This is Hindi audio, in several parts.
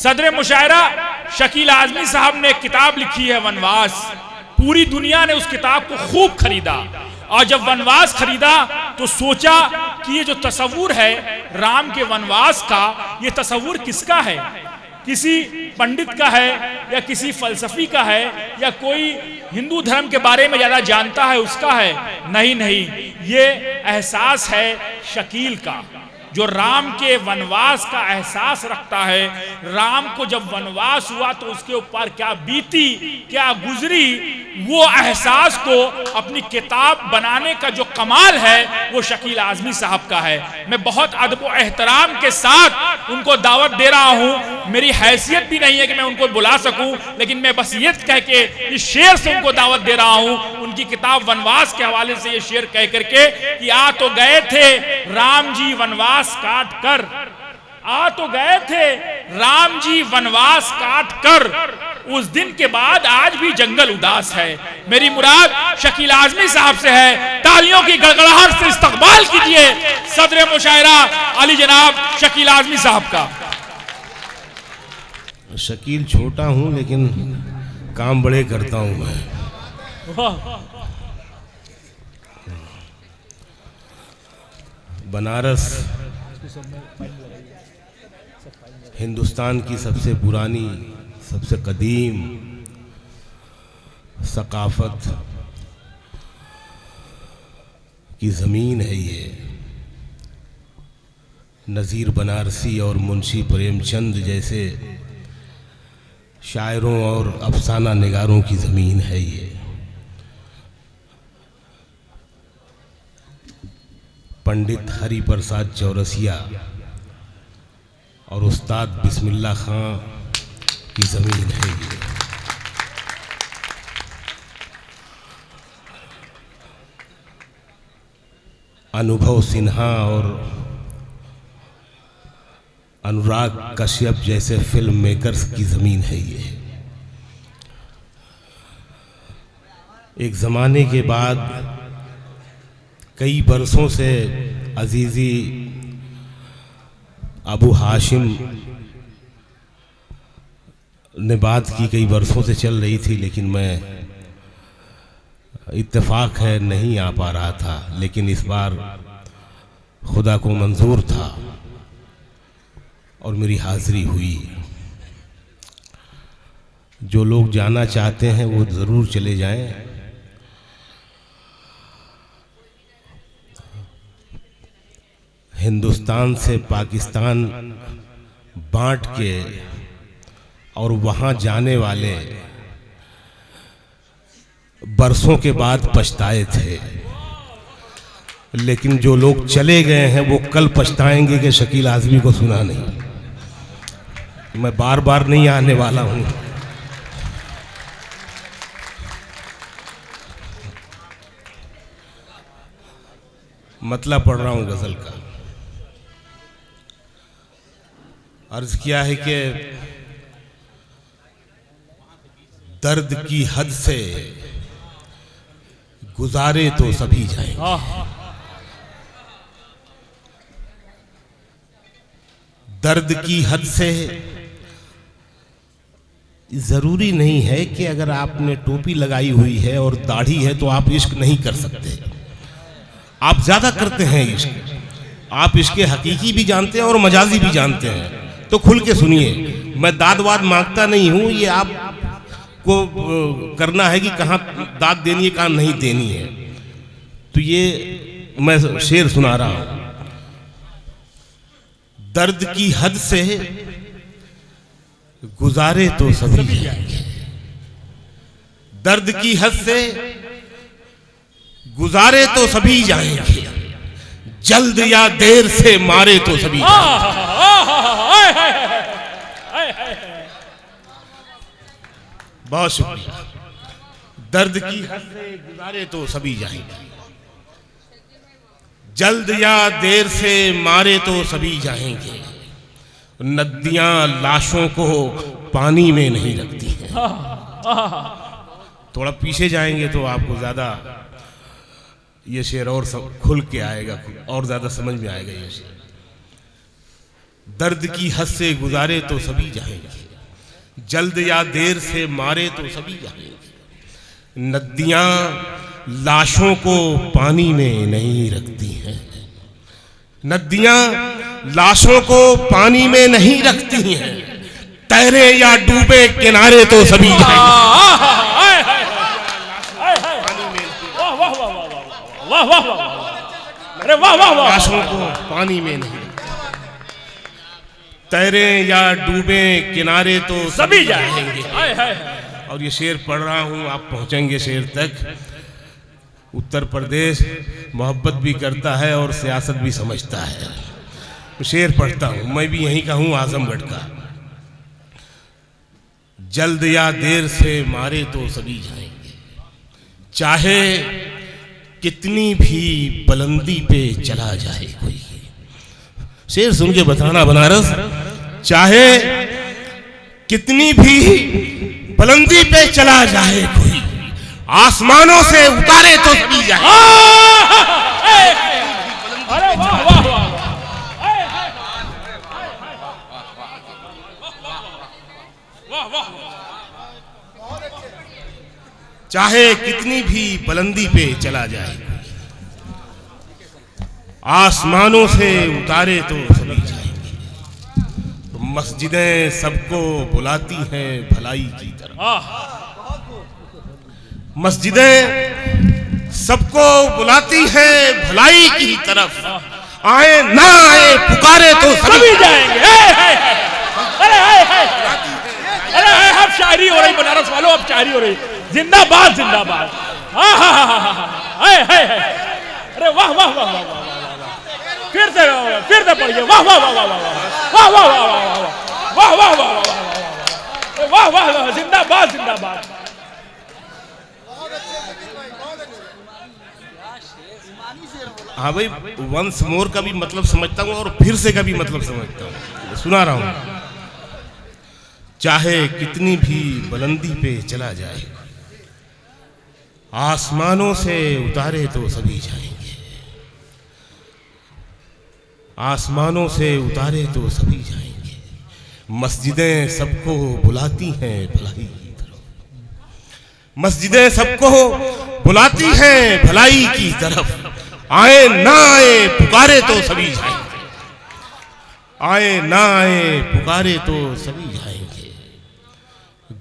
सदर मुशायरा शकील आजमी साहब ने एक किताब लिखी है वनवास। पूरी दुनिया ने उस किताब को खूब खरीदा, और जब वनवास खरीदा तो सोचा कि ये जो तस्वुर है राम के वनवास का, ये तस्वुर किसका है? किसी पंडित का है या किसी फलसफी का है या कोई हिंदू धर्म के बारे में ज्यादा जानता है उसका है? नहीं नहीं, ये एहसास है शकील का, जो राम के वनवास का एहसास रखता है। राम को जब वनवास हुआ तो उसके ऊपर क्या बीती, क्या गुजरी, वो एहसास को अपनी किताब बनाने का जो कमाल है वो शकील आजमी साहब का है। मैं बहुत अदब व एहतराम के साथ उनको दावत दे रहा हूँ। मेरी हैसियत भी नहीं है कि मैं उनको बुला सकूं, लेकिन मैं बस ये कह के इस शेर से उनको दावत दे रहा हूँ, उनकी किताब वनवास के हवाले से ये शेर कह करके कि आ तो गए थे राम जी वनवास काट कर, आ तो गए थे राम जी वनवास काट कर, उस दिन के बाद आज भी जंगल उदास है। मेरी मुराद शकील आजमी साहब से है। तालियों की गड़गड़ाहट से इस्तकबाल कीजिए सदर मुशायरा अली जनाब शकील आजमी साहब का। शकील छोटा हूं लेकिन काम बड़े करता हूं मैं। बनारस हिंदुस्तान की सबसे पुरानी, सबसे कदीम सकाफत की ज़मीन है ये। नज़ीर बनारसी और मुंशी प्रेमचंद जैसे शायरों और अफसाना निगारों की ज़मीन है ये। पंडित हरि प्रसाद चौरसिया और उस्ताद बिस्मिल्लाह खां की ज़मीन है ये। अनुभव सिन्हा और अनुराग कश्यप जैसे फिल्म मेकर्स की ज़मीन है ये। एक ज़माने के बाद कई बरसों से अजीज़ी अबू हाशिम ने बात की, कई बरसों से चल रही थी, लेकिन मैं इत्तेफाक है नहीं आ पा रहा था। लेकिन इस बार खुदा को मंजूर था और मेरी हाज़िरी हुई। जो लोग जाना चाहते हैं वो ज़रूर चले जाएं। हिंदुस्तान से पाकिस्तान बांट के और वहाँ जाने वाले बरसों के बाद पछताए थे, लेकिन जो लोग चले गए हैं वो कल पछताएंगे कि शकील आज़मी को सुना नहीं। मैं बार बार नहीं आने वाला हूँ। मतलब पढ़ रहा हूँ गज़ल का। अर्ज किया है कि दर्द की हद से गुजारे तो सभी जाएंगे। दर्द की हद से जरूरी नहीं है कि अगर आपने टोपी लगाई हुई है और दाढ़ी है तो आप इश्क नहीं कर सकते। आप ज्यादा करते हैं इश्क। आप इसके हकीकी भी जानते हैं और मजाजी भी जानते हैं। तो खुल के सुनिए, मैं दाद वाद मांगता नहीं हूं। ये आपको करना है कि कहाँ दाद देनी है कहाँ नहीं देनी है। तो ये मैं शेर सुना रहा हूं। दर्द की हद से गुजारे तो सभी जाएंगे। दर्द की हद से गुजारे तो सभी जाएंगे, जल्द या देर से मारे तो सभी जाएंगे। बहुत शुक्रिया। दर्द की हद से गुजारे तो सभी जाएंगे, जल्द या देर से मारे तो सभी जाएंगे। नदियां लाशों को पानी में नहीं रखती हैं। थोड़ा पीछे जाएंगे तो आपको ज्यादा ये शेर और सब खुल के आएगा और ज्यादा समझ में आएगा ये शेर। दर्द की हद से गुजारे तो सभी जाएंगे, जल्द या देर से मारे तो सभी जाएंगे। नदियां लाशों को पानी में नहीं रखती हैं, नदियां लाशों को पानी में नहीं रखती हैं, तैरे या डूबे किनारे तो सभी जाएंगे। अरे वाह वाह वाह, लाशों को पानी में नहीं, तैरे या डूबे किनारे तो सभी जाएंगे। और ये शेर पढ़ रहा हूँ, आप पहुंचेंगे शेर तक। उत्तर प्रदेश मोहब्बत भी करता है और सियासत भी समझता है। शेर पढ़ता हूँ, मैं भी यहीं का हूँ, आजमगढ़ का। जल्द या देर से मारे तो सभी जाएंगे, चाहे कितनी भी बुलंदी पे चला जाए कोई। शेर सुन के बताना बनारस, चाहे कितनी भी बुलंदी पे चला जाए कोई, आसमानों से उतारे तो सभी जाए। अरे वाह वाह वाह, वाह वाह, चाहे कितनी भी बुलंदी पे चला जाए, आसमानों से उतारे तो सभी जाएंगे। मस्जिदें सबको बुलाती हैं भलाई की तरफ, मस्जिदें सबको बुलाती हैं भलाई की तरफ, आए ना आए पुकारे तो सभी जाएंगे। अरे अब शायरी हो रही बनारस वालों, अब शायरी हो रही। जिंदाबाद जिंदाबाद। अरे वाह वाह वाह वाह वाह, फिर से पढ़िए। वाह वाह वाह वाह वाह वाह वाह वाह वाह वाह वाह वाह वाह वाह, जिंदाबाद जिंदाबाद। हाँ भाई, वंस मोर का भी मतलब समझता हूँ और फिर से का भी मतलब समझता हूँ, सुना रहा हूँ। चाहे कितनी भी बुलंदी पे चला जाए, आसमानों से उतारे तो सभी जाएंगे, आसमानों से उतारे तो सभी जाएंगे। मस्जिदें सबको बुलाती हैं भलाई की तरफ, मस्जिदें सबको बुलाती हैं भलाई की तरफ, आए ना आए पुकारे तो सभी जाएंगे, आए ना आए पुकारे तो सभी जाएंगे।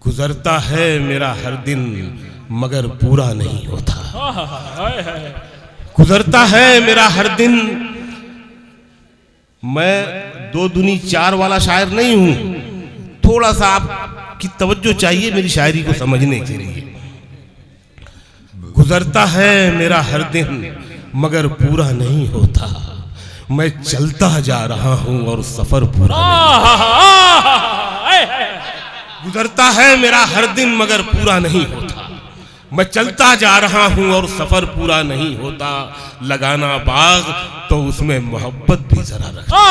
गुजरता है मेरा हर दिन मगर पूरा नहीं होता, गुजरता है मेरा हर दिन। मैं दो दुनी चार वाला शायर नहीं हूं, थोड़ा सा आपकी तवज्जो चाहिए मेरी शायरी को समझने के लिए। गुजरता है मेरा हर दिन मगर पूरा नहीं होता, मैं चलता जा रहा हूं और सफर पूरा नहीं। गुजरता है मेरा हर दिन मगर पूरा नहीं होता, मैं चलता जा रहा हूं और सफर पूरा नहीं होता। लगाना बाग तो उसमें मोहब्बत भी जरा रखना,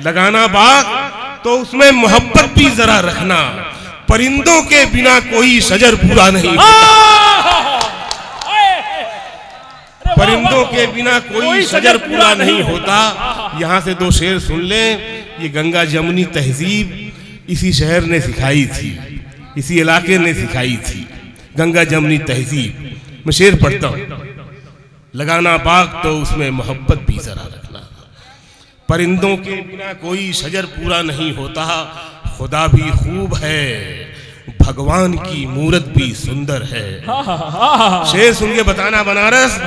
लगाना बाग तो उसमें मोहब्बत भी जरा रखना। परिंदों के बिना कोई शजर पूरा नहीं होता, परिंदों के बिना कोई शजर पूरा नहीं होता। यहाँ से दो शेर सुन लें। ये गंगा जमुनी तहजीब इसी शहर ने सिखाई थी, इसी इलाके ने सिखाई थी, गंगा जमुनी तहजीब। मैं शेर पढ़ता हूँ। लगाना बाग तो उसमें मोहब्बत भी जरा रखना, परिंदों के बिना कोई शजर पूरा नहीं होता। खुदा भी खूब है, भगवान की मूरत भी सुंदर है। शेर सुन के बताना बनारस,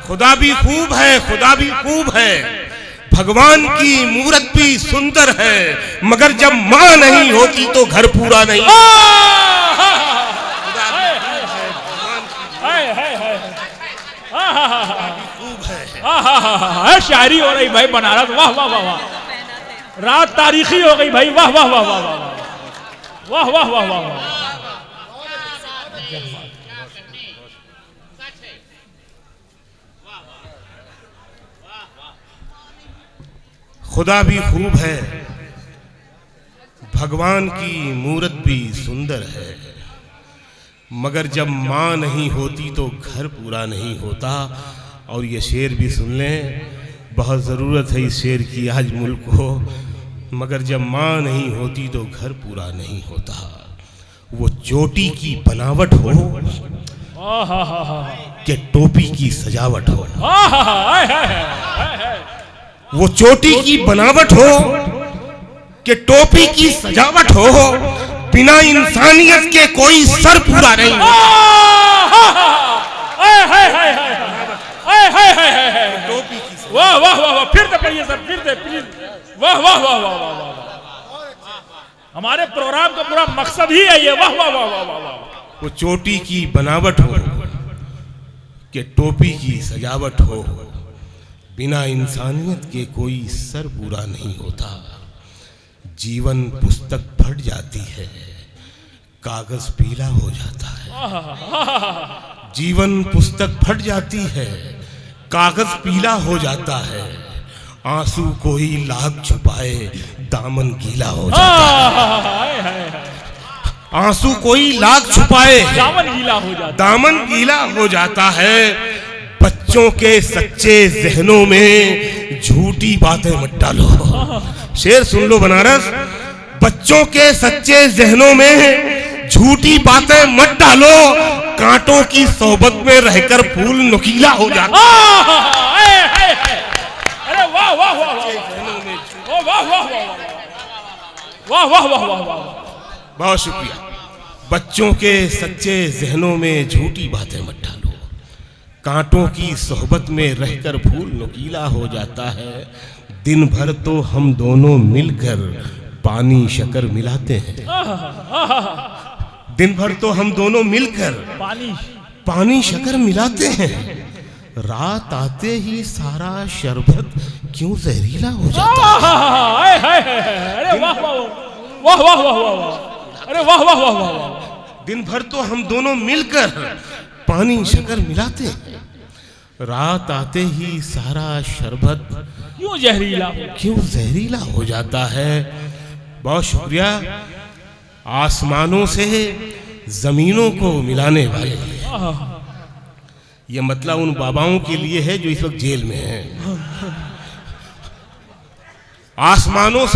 खुदा भी खूब है, खुदा भी खूब है, भगवान की मूरत भी सुंदर है, मगर जब माँ नहीं होती तो घर पूरा नहीं। शायरी हो रही भाई बनारस, वाह वाह वाह वाह। रात तारीखी हो गई भाई, वाह वाह वाह वाह वाह वाह वाह वाह वाह। खुदा भी खूब है, भगवान की मूरत भी सुंदर है, मगर जब माँ नहीं होती तो घर पूरा नहीं होता। और ये शेर भी सुन लें। बहुत ज़रूरत है इस शेर की आज मुल्क को, मगर जब माँ नहीं होती तो घर पूरा नहीं होता। वो चोटी की बनावट हो कि टोपी की सजावट हो, वो चोटी की बनावट हो कि टोपी की सजावट हो, बिना इंसानियत के कोई सर पूरा नहीं। टोपी की वाह वाह वाह वाह, फिर से पढ़िए सर, फिर से प्लीज। वाह वाह वाह वाह वाह वाह, हमारे प्रोग्राम का पूरा मकसद ही है ये। वाह वाह वाह वाह वाह वाह। वो चोटी की बनावट हो कि टोपी की सजावट हो, बिना इंसानियत के कोई सर पूरा नहीं होता। जीवन पुस्तक फट जाती है, कागज पीला हो जाता है। जीवन पुस्तक फट जाती है, कागज पीला हो जाता है। आंसू कोई लाख छुपाए, दामन गीला हो जाता है। आंसू कोई लाख छुपाए, दामन गीला हो जाता, दामन गीला हो जाता है। बच्चों के सच्चे जहनों में झूठी बातें मत डालो। शेर सुन लो बनारस, बच्चों के सच्चे जहनों में झूठी बातें मत डालो। कांटों की सोबत में रहकर फूल नुकीला हो जाता। अरे वाह वाह वाह वाह वाह वाह वाह वाह वाह वाह वाह, बहुत शुक्रिया। बच्चों के सच्चे जहनों में झूठी बातें मत डालो। कांटों की सोहबत में रहकर फूल नुकीला हो जाता है। दिन भर तो हम दोनों मिलकर पानी शक्कर मिलाते हैं। दिन भर तो हम दोनों मिलकर पानी शक्कर मिलाते हैं। रात आते ही सारा शरबत क्यों जहरीला हो जाता है। अरे वाह वाह वाह वाह वाह वाह, अरे वाह वाह वाह वाह। दिन भर तो हम दोनों मिलकर पानी शक्कर मिलाते हैं। रात आते ही सारा शरबत क्यों जहरीला हो जाता है। बहुत शुक्रिया। आसमानों से जमीनों को मिलाने वाले, ये मतलब उन बाबाओं के लिए है जो इस वक्त जेल में हैं। आसमानों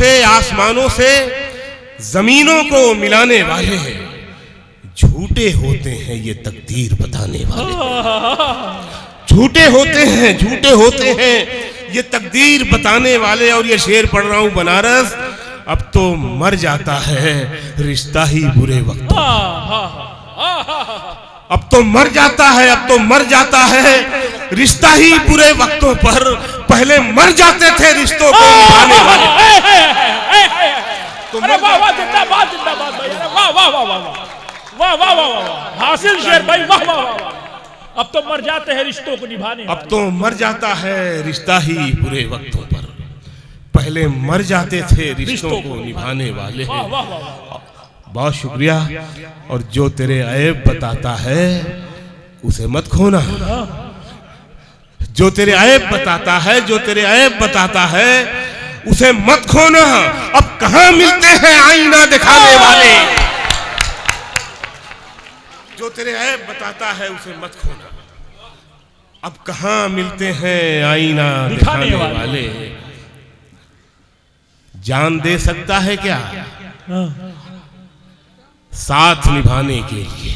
से जमीनों को मिलाने वाले हैं। झूठे होते हैं ये तकदीर बताने वाले। झूठे होते हैं ये तकदीर बताने वाले। और ये शेर पढ़ रहा हूं बनारस, अब तो मर जाता है रिश्ता ही बुरे वक्त। अब तो मर जाता है रिश्ता ही बुरे वक्तों पर। पहले मर जाते थे रिश्तों को निभाने वाले। अरे वाह वाह, जिंदाबाद जिंदाबाद भाई, अरे वाह वाह वाह वाह वाह वाह वाह वाह, हासिल शेर भाई, वाह वाह वाह। अब तो मर जाते हैं रिश्तों को निभाने, अब तो मर जाता है रिश्ता ही बुरे वक्तों पर। पहले मर जाते थे रिश्तों को निभाने वाले। वाह वाह वाह। बहुत शुक्रिया। और जो तेरे ऐब बताता है उसे मत खोना। जो तेरे ऐब बताता है उसे मत खोना। अब कहां मिलते हैं आईना दिखाने वाले। जो तेरे ऐब बताता है उसे मत खोना। अब कहां मिलते हैं आईना दिखाने वाले। जान दे सकता है क्या साथ निभाने के लिए।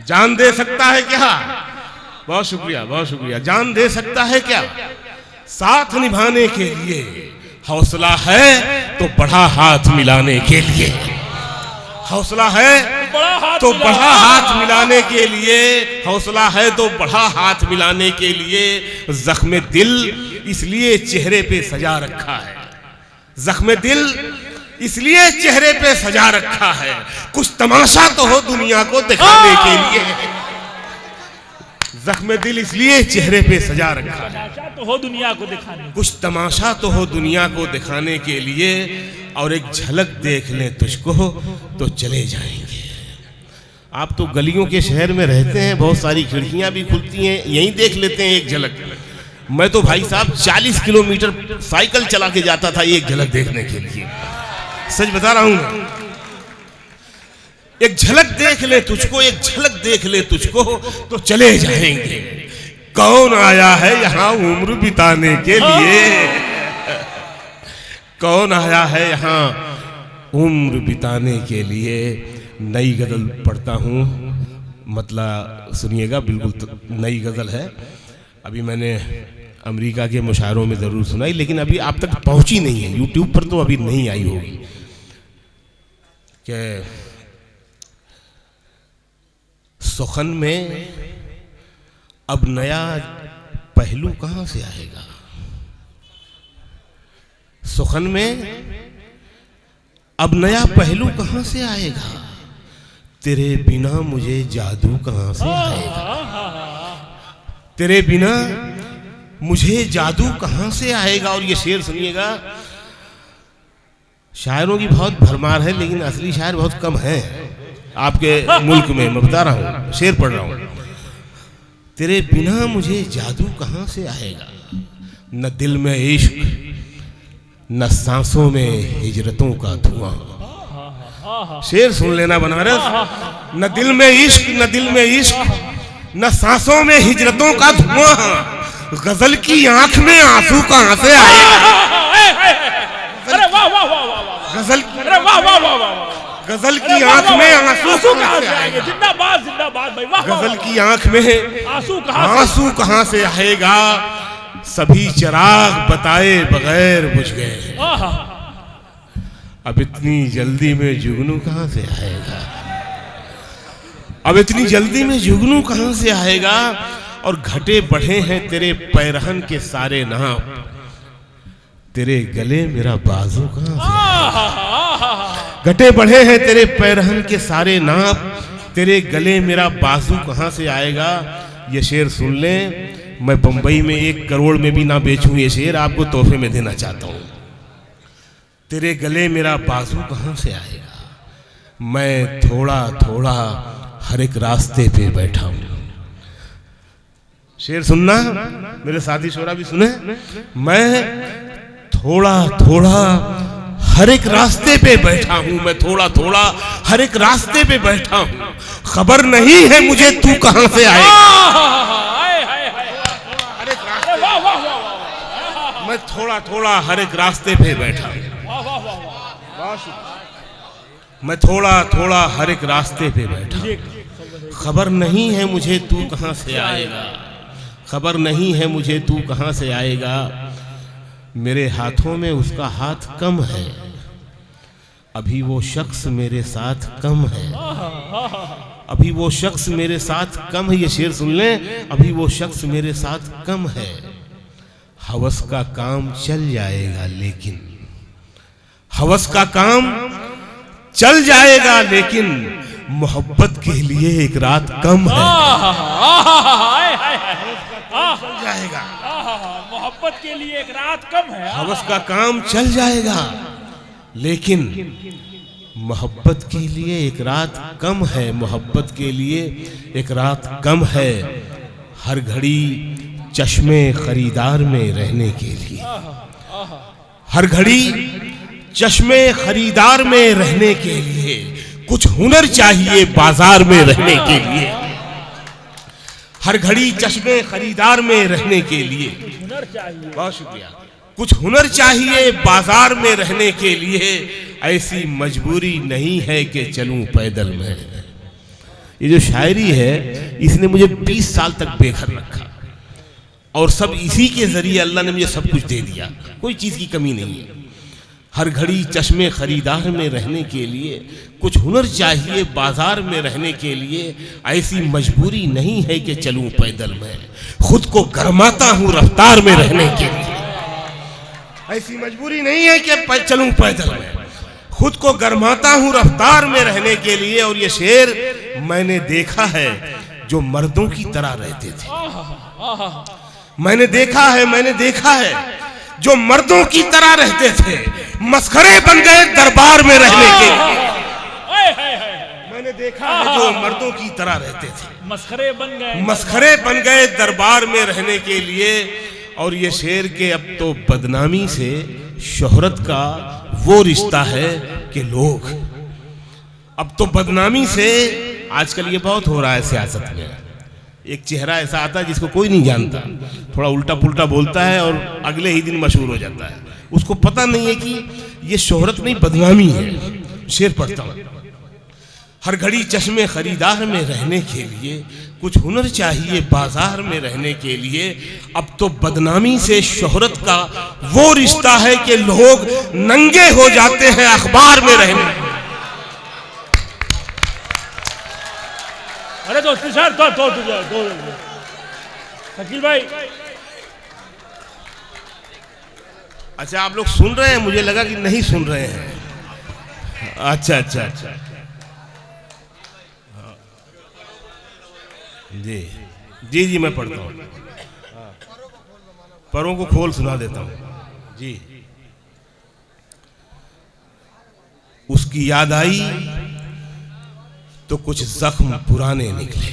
जान दे सकता है क्या। बहुत शुक्रिया। जान दे सकता है क्या साथ निभाने के लिए। हौसला है तो बड़ा हाथ मिलाने के लिए। हौसला है तो बड़ा हाथ मिलाने के लिए। हौसला है तो बड़ा हाथ मिलाने के लिए। जख्म दिल इसलिए चेहरे पे सजा रखा है। जख्म दिल इसलिए चेहरे पे सजा रखा है। कुछ तमाशा तो हो दुनिया को दिखाने के लिए। जख्म दिल इसलिए चेहरे पे सजा रखा है। तो हो दुनिया को दिखाने, कुछ तमाशा तो हो दुनिया को दिखाने के लिए। और एक झलक देख लें तुझको तो चले जाएंगे। आप तो गलियों के शहर में रहते हैं, बहुत सारी खिड़कियां भी खुलती हैं, यहीं देख लेते हैं एक झलक। मैं तो भाई साहब 40 किलोमीटर साइकिल चला के जाता था एक झलक देखने के लिए। सच बता रहा हूं। एक झलक देख ले तुझको तो चले जाएंगे। कौन आया है यहाँ उम्र बिताने के लिए, कौन आया है यहाँ उम्र बिताने के लिए। नई गजल पढ़ता हूँ, मतलब सुनिएगा, बिल्कुल नई गजल है। अभी मैंने अमेरिका के मुशायरों में ज़रूर सुनाई, लेकिन अभी आप तक पहुंची नहीं है, यूट्यूब पर तो अभी नहीं आई होगी। कि सुखन में अब नया पहलू कहां से आएगा, सुखन में अब नया पहलू कहां से आएगा, तेरे बिना मुझे जादू कहां से आएगा, तेरे बिना मुझे जादू कहां से आएगा। और ये शेर सुनिएगा, शायरों की बहुत भरमार है, लेकिन असली शायर बहुत कम है आपके मुल्क में। मैं बता रहा हूं, शेर पढ़ रहा हूं। तेरे बिना मुझे जादू कहां से आएगा, न दिल में इश्क न सांसों में हिजरतों का धुआं। शेर सुन लेना बनारस। न दिल में इश्क न दिल में इश्क न सांसों में हिजरतों का धुआं, गजल की आंख में आंसू कहां से आएगा, गजल की आंख में आंसू कहां से आएगा, जिंदाबाद जिंदाबाद भाई, वाह। गजल की आंख में आंसू कहां से आएगा, सभी चिराग बताए बगैर बुझ गए, अब इतनी जल्दी में जुगनू कहां से आएगा, अब इतनी जल्दी में जुगनू कहां से आएगा। और घटे बढ़े हैं तेरे पैरहन के सारे नाप, तेरे गले मेरा बाजू कहां से आएगा, घटे बढ़े हैं तेरे पैरहन के सारे नाप, तेरे गले मेरा बाजू कहां से आएगा। ये शेर सुन लें, मैं बंबई में 1 करोड़ में भी ना बेचूं ये शेर, आपको तोहफे में देना चाहता हूं। तेरे गले मेरा बाजू कहां से आएगा, मैं थोड़ा थोड़ा हर एक रास्ते पे बैठा हूं। शेर सुनना, मेरे साथी शोरा भी सुने। मैं थोड़ा थोड़ा हर एक रास्ते पे बैठा हूं, मैं थोड़ा थोड़ा हर एक रास्ते पे बैठा हूं, खबर नहीं है मुझे तू कहां से आएगा, मैं थोड़ा थोड़ा हर एक रास्ते पे बैठा हूं, मैं थोड़ा थोड़ा हर एक रास्ते पे बैठा हूं, खबर नहीं है मुझे तू कहां से आएगा, खबर नहीं है मुझे तू कहां से आएगा। मेरे हाथों में उसका हाथ कम है, अभी वो शख्स मेरे साथ कम है, अभी वो शख्स मेरे साथ कम है। ये शेर सुन लें, अभी वो शख्स मेरे साथ कम है, हवस का काम चल जाएगा लेकिन, हवस का काम चल जाएगा लेकिन मोहब्बत के लिए एक रात कम है, चल जाएगा, मोहब्बत के लिए एक रात कम है, हवस का काम चल जाएगा लेकिन मोहब्बत के लिए एक रात कम है, मोहब्बत के लिए एक रात कम है, हर घड़ी चश्मे खरीदार में रहने के लिए, हर घड़ी चश्मे खरीदार में रहने के लिए कुछ हुनर चाहिए बाजार में रहने के लिए, हर घड़ी चश्मे खरीदार में रहने के लिए हुनर चाहिए। बहुत शुक्रिया। कुछ हुनर चाहिए बाजार में रहने के लिए, ऐसी मजबूरी नहीं है कि चलूं पैदल में। ये जो शायरी है इसने मुझे 20 साल तक बेघर रखा और सब इसी के जरिए अल्लाह ने मुझे सब कुछ दे दिया, कोई चीज की कमी नहीं है। हर घड़ी चश्मे खरीदार में रहने के लिए कुछ हुनर चाहिए बाजार में रहने के लिए, ऐसी मजबूरी नहीं है कि चलूं पैदल में, खुद को गरमाता हूं रफ्तार में रहने के लिए, ऐसी मजबूरी नहीं है कि चलूं पैदल में, खुद को गरमाता हूं रफ्तार में रहने के लिए। और ये शेर मैंने देखा है जो मर्दों की तरह रहते थे, मैंने देखा है जो मर्दों की तरह रहते थे, मस्खरे बन गए दरबार में रहने के लिए, मैंने देखा है जो मर्दों की तरह रहते थे, मस्खरे बन गए दरबार में रहने के लिए। और ये शेर के अब तो बदनामी से शोहरत का वो रिश्ता है कि लोग, अब तो बदनामी से, आजकल ये बहुत हो रहा है सियासत में, एक चेहरा ऐसा आता है जिसको कोई नहीं जानता, थोड़ा उल्टा पुल्टा बोलता है और अगले ही दिन मशहूर हो जाता है। उसको पता नहीं है कि ये शोहरत नहीं, बदनामी है। शेर पढ़ता हूँ। हर घड़ी चश्मे खरीदार में रहने के लिए कुछ हुनर चाहिए बाजार में रहने के लिए। अब तो बदनामी से शोहरत का वो रिश्ता है कि लोग नंगे हो जाते हैं अखबार में रहने। अरे तो सर तो शकील भाई, अच्छा आप लोग सुन रहे हैं? मुझे लगा कि नहीं सुन रहे हैं। अच्छा अच्छा अच्छा जी जी जी, मैं पढ़ता हूँ। परों को खोल सुना देता हूँ जी। उसकी याद आई तो कुछ जख्म पुराने निकले।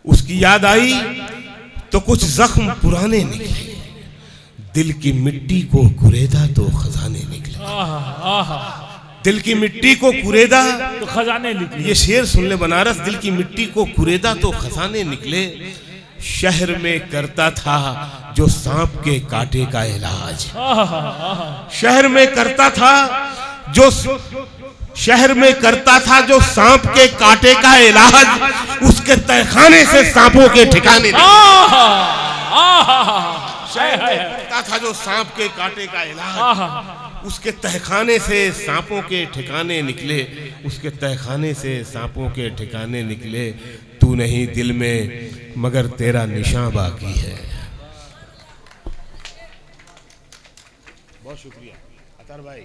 उसकी याद आई तो कुछ जख्म पुराने निकले। दिल की मिट्टी को कुरेदा तो खजाने निकले। दिल की मिट्टी को कुरेदा तो खजाने निकले। ये शेर सुन ले बनारस। दिल की मिट्टी को कुरेदा तो खजाने निकले। शहर में करता था जो सांप के कांटे का इलाज। शहर में करता था जो सांप के कांटे का इलाज। उसके तहखाने से सांपों के ठिकाने करता था जो सांप के कांटे का इलाज। उसके तहखाने से सांपों के ठिकाने निकले। उसके तहखाने से सांपों के ठिकाने निकले। तू नहीं दिल में मगर तेरा निशान बाकी है। बहुत शुक्रिया अतार भाई।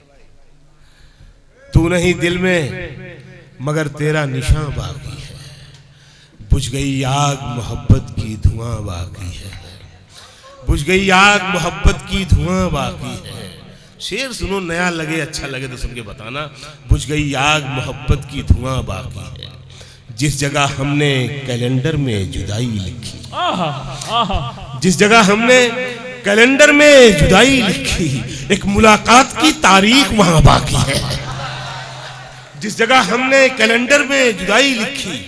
तू नहीं दिल में मगर तेरा निशान बाकी है। बुझ गई आग मोहब्बत की धुआं बाकी है। बुझ गई आग मोहब्बत की धुआं बाकी है। शेर सुनो, नया लगे अच्छा लगे तो सुन के बताना। बुझ गई आग मोहब्बत की धुआं बाकी है। जिस जगह हमने कैलेंडर में जुदाई लिखी, जिस जगह हमने कैलेंडर में जुदाई लिखी, एक मुलाकात की तारीख वहां बाकी है। जिस जगह हमने कैलेंडर में जुदाई लिखी,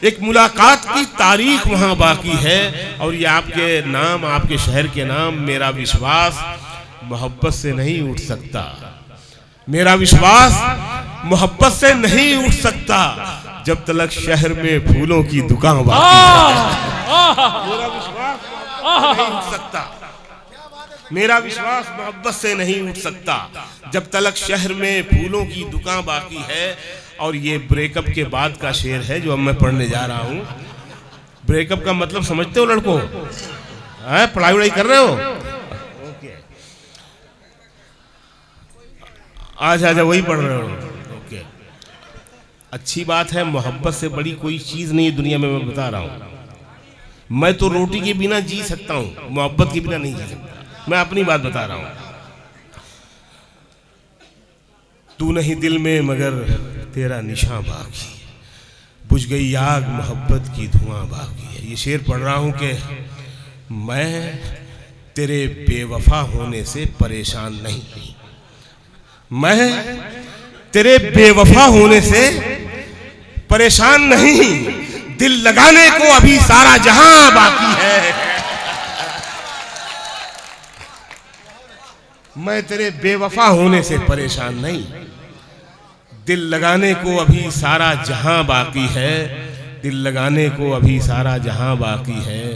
एक मुलाकात की तारीख वहां बाकी है। और ये आपके नाम, आपके शहर के नाम, मेरा विश्वास मोहब्बत से नहीं उठ सकता। मेरा विश्वास मोहब्बत से नहीं उठ सकता जब तक शहर में फूलों की दुकान बाकी है। मेरा विश्वास नहीं उठ सकता। मेरा विश्वास मोहब्बत से नहीं उठ सकता जब तक शहर में फूलों की दुकान बाकी है। और ये ब्रेकअप के बाद का शेर है जो अब मैं पढ़ने जा रहा हूँ। ब्रेकअप का मतलब समझते हो लड़कों? पढ़ाई वढ़ाई कर रहे हो? अच्छा वही पढ़ रहे हो। ओके, अच्छी बात है। मोहब्बत से बड़ी कोई चीज नहीं है दुनिया में। मैं बता रहा हूं, मैं तो रोटी के बिना जी सकता हूं, मोहब्बत के बिना नहीं जी सकता। मैं अपनी बात बता रहा हूं। तू नहीं दिल में मगर तेरा निशान बाकी। बुझ गई आग मोहब्बत की धुआं बाकी है। ये शेर पढ़ रहा हूं कि मैं तेरे बेवफा होने से परेशान नहीं। मैं तेरे बेवफा होने से परेशान नहीं। दिल लगाने को अभी सारा जहां बाकी है। मैं तेरे बेवफा होने से परेशान नहीं। दिल लगाने को अभी सारा जहां बाकी है। दिल लगाने को अभी सारा जहां बाकी है।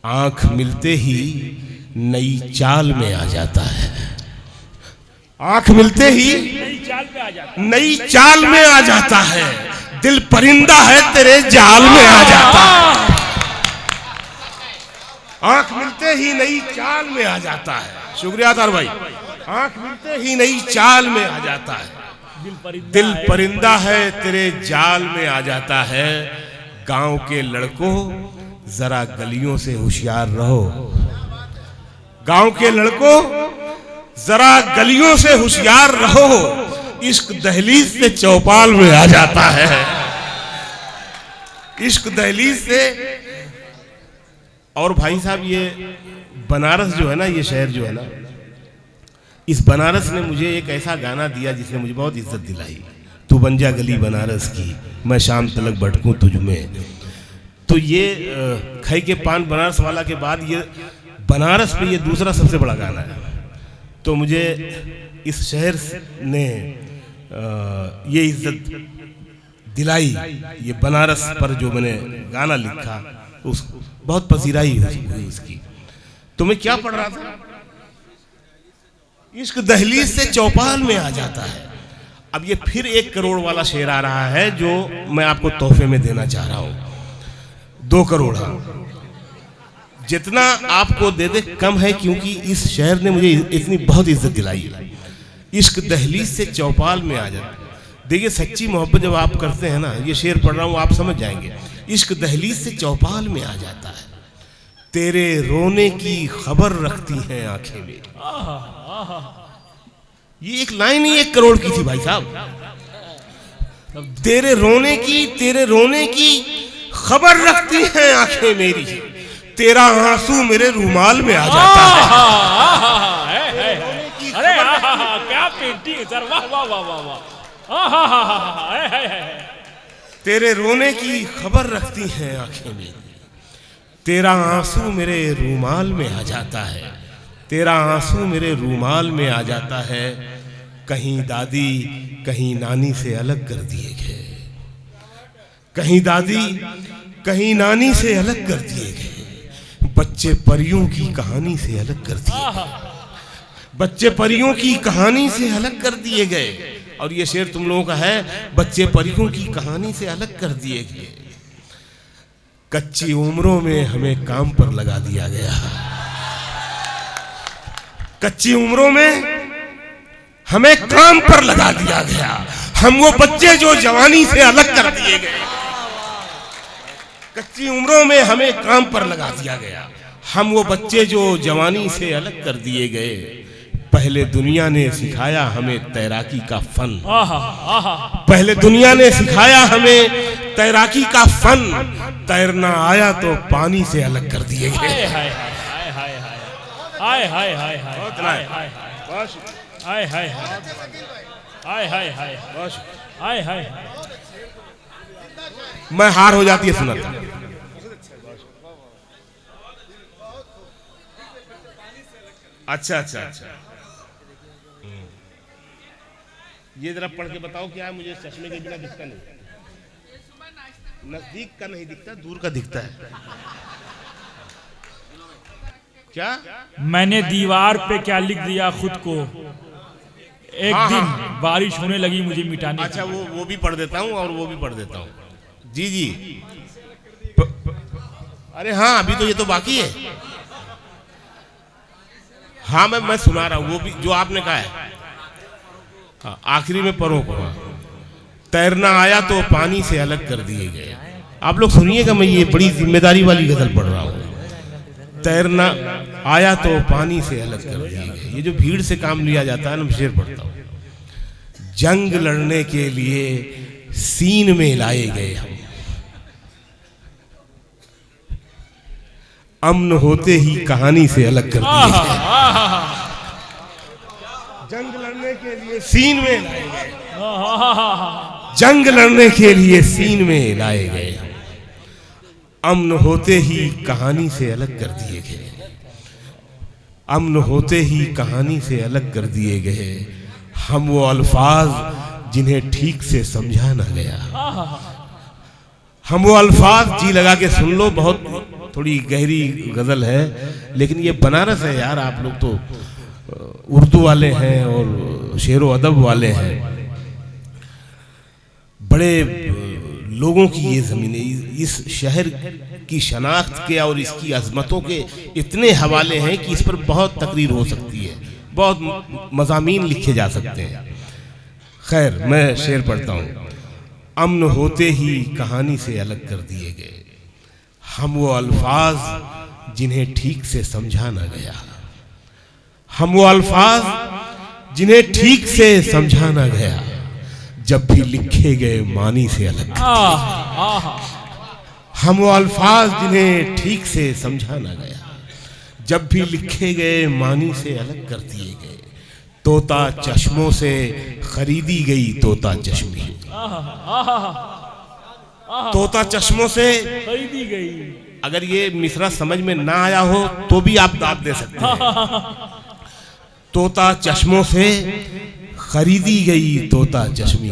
आंख मिलते ही नई चाल में आ जाता है। आंख मिलते ही नई चाल में आ जाता है। दिल परिंदा है तेरे जाल में आ जाता है। आंख मिलते ही नई चाल में आ जाता है। शुक्रिया तार भाई। आंख मिलते ही नई चाल में आ जाता है। दिल परिंदा है तेरे जाल में आ जाता है। गांव के लड़कों जरा गलियों से होशियार रहो। गांव के लड़कों जरा गलियों से होशियार रहो। इश्क दहलीज से चौपाल में आ जाता है। इश्क दहलीज से। और भाई साहब ये बनारस जो है ना, ये शहर जो है ना, इस बनारस ने मुझे एक ऐसा गाना दिया जिसने मुझे बहुत इज्जत दिलाई। तू तू बन जा गली बनारस की, मैं शाम तलक भटकूं तुझ में। तो ये खई के पान बनारस वाला के बाद ये बनारस पे ये दूसरा सबसे बड़ा गाना है। तो मुझे इस शहर ने ये इज्जत दिलाई, ये बनारस पर जो मैंने गाना लिखा उस बहुत पसीराई हुई उसकी। तो मैं क्या पढ़ रहा था, इश्क दहलीज से चौपाल में आ जाता है। अब ये फिर 1 करोड़ वाला शेर आ रहा है जो मैं आपको तोहफे में देना चाह रहा हूं। 2 करोड़ जितना आपको दे दे कम है, क्योंकि इस शहर ने मुझे इतनी बहुत इज्जत दिलाई है। इश्क दहलीज से चौपाल में आ जाता है। देखिए सच्ची मोहब्बत जब आप करते हैं ना, ये शेर पढ़ रहा हूं आप समझ जाएंगे। इश्क दहलीज से चौपाल में आ जाता है, तेरे रोने की खबर रखती हैं आंखें मेरी। ये एक लाइन ही 1 करोड़ की थी भाई साहब। तेरे रोने की खबर रखती हैं आंखें मेरी, तेरा आंसू मेरे रूमाल में आ जाता है। अरे क्या पेंटिंग सर, वाह वाह वाह वाह वाह। तेरे रोने की खबर रखती हैं आंखें मेरी, तेरा आंसू मेरे रूमाल में आ जाता है, तेरा आंसू मेरे रूमाल में आ जाता है। कहीं दादी कहीं नानी से अलग कर दिए गए, कहीं दादी कहीं नानी से अलग कर दिए गए, बच्चे परियों की कहानी से अलग कर दिए गए, बच्चे परियों की कहानी से अलग कर दिए गए। और ये शेर तुम लोगों का है, बच्चे परियों की कहानी से अलग कर दिए गए। कच्ची उम्रों में हमें काम पर लगा दिया गया, कच्ची उम्रों में हमें काम पर लगा दिया गया। हम वो बच्चे जो जवानी से अलग कर दिए गए, कच्ची उम्रों में हमें काम पर लगा दिया गया। हम वो बच्चे जो जवानी से अलग कर दिए गए। पहले दुनिया ने सिखाया हमें तैराकी का फन, पहले दुनिया ने सिखाया हमें तैराकी का फन, तैरना आया तो पानी से अलग कर दिए गए। मैं हार हो जाती है सुनाता। अच्छा अच्छा अच्छा, ये जरा पढ़ के बताओ क्या है, मुझे चश्मे के बिना दिखता नहीं, नजदीक का नहीं दिखता, दूर का दिखता है। क्या मैंने दीवार पे क्या लिख दिया खुद को, एक दिन बारिश होने लगी मुझे मिटाने। अच्छा वो भी पढ़ देता हूँ और वो भी पढ़ देता हूँ। जी जी अरे हाँ, अभी तो ये तो बाकी है। हाँ मैं सुना रहा हूँ, वो भी जो आपने कहा है। हाँ, आखिरी में पढ़ो को, तैरना आया तो पानी से अलग कर दिए गए। आप लोग सुनिएगा, मैं ये बड़ी जिम्मेदारी वाली गजल पढ़ रहा हूँ। तैरना आया तो पानी से अलग कर दिए गए। ये जो भीड़ से काम लिया जाता है ना, मैं शेर पढ़ता हूँ। जंग लड़ने के लिए सीन में लाए गए हम, अमन होते ही कहानी से अलग कर दिए गए। जंग लड़ने के लिए सीन में लाए गए, जंग लड़ने के लिए सीन में लाए गए, अमन होते ही कहानी से अलग कर दिए गए, अमन होते ही कहानी से अलग कर दिए गए। हम वो अल्फाज जिन्हें ठीक से समझा ना गया, हम वो अल्फाज जी लगा के सुन लो, बहुत थोड़ी गहरी गजल है, लेकिन ये बनारस है यार। आप लोग तो उर्दू वाले हैं और शेरो अदब वाले हैं, बड़े लोगों की ये ज़मीन है। इस शहर की शनाख्त के और इसकी अजमतों के इतने हवाले हैं कि इस पर बहुत तकरीर हो सकती है, बहुत मज़ामीन लिखे जा सकते हैं। खैर मैं शेर पढ़ता हूँ। अमन होते ही कहानी से अलग कर दिए गए, हम वो अल्फाज जिन्हें ठीक से समझा ना गया, हम वो अल्फाज जिन्हें ठीक से समझा ना गया, जब भी लिखे गए मानी से अलग कर दिए। हम वो अल्फाज जिन्हें ठीक से समझा ना गया, जब भी लिखे गए मानी से अलग कर दिए गए। तोता चश्मों से खरीदी गई तोता चश्मी, तोता चश्मों से खरीदी गई। अगर ये मिसरा समझ में ना आया हो तो भी आप दाद दे सकते हैं। तोता चश्मों से खरीदी गई तोता चश्मी,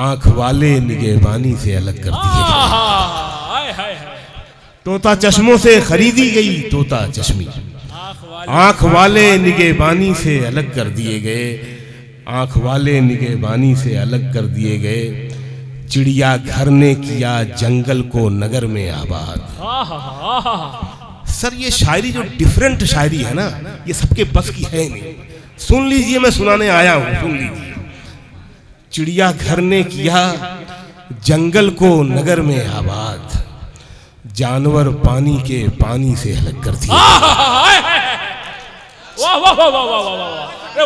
आंख वाले निगहबानी से अलग कर दिए गए। तोता चश्मों से खरीदी गई तोता चश्मी, आंख वाले निगहबानी से अलग कर दिए गए, आंख वाले निगहबानी से अलग कर दिए गए। चिड़िया घर ने किया जंगल को नगर में आबाद। सर ये शायरी जो डिफरेंट शायरी है ना, ये सबके बस की है नहीं। सुन लीजिए, मैं सुनाने आया हूं, सुन लीजिए। चिड़िया घर ने किया जंगल को नगर में आबाद, जानवर पानी के पानी से अलग कर दिए। वाह वाह वाह वाह वाह वाह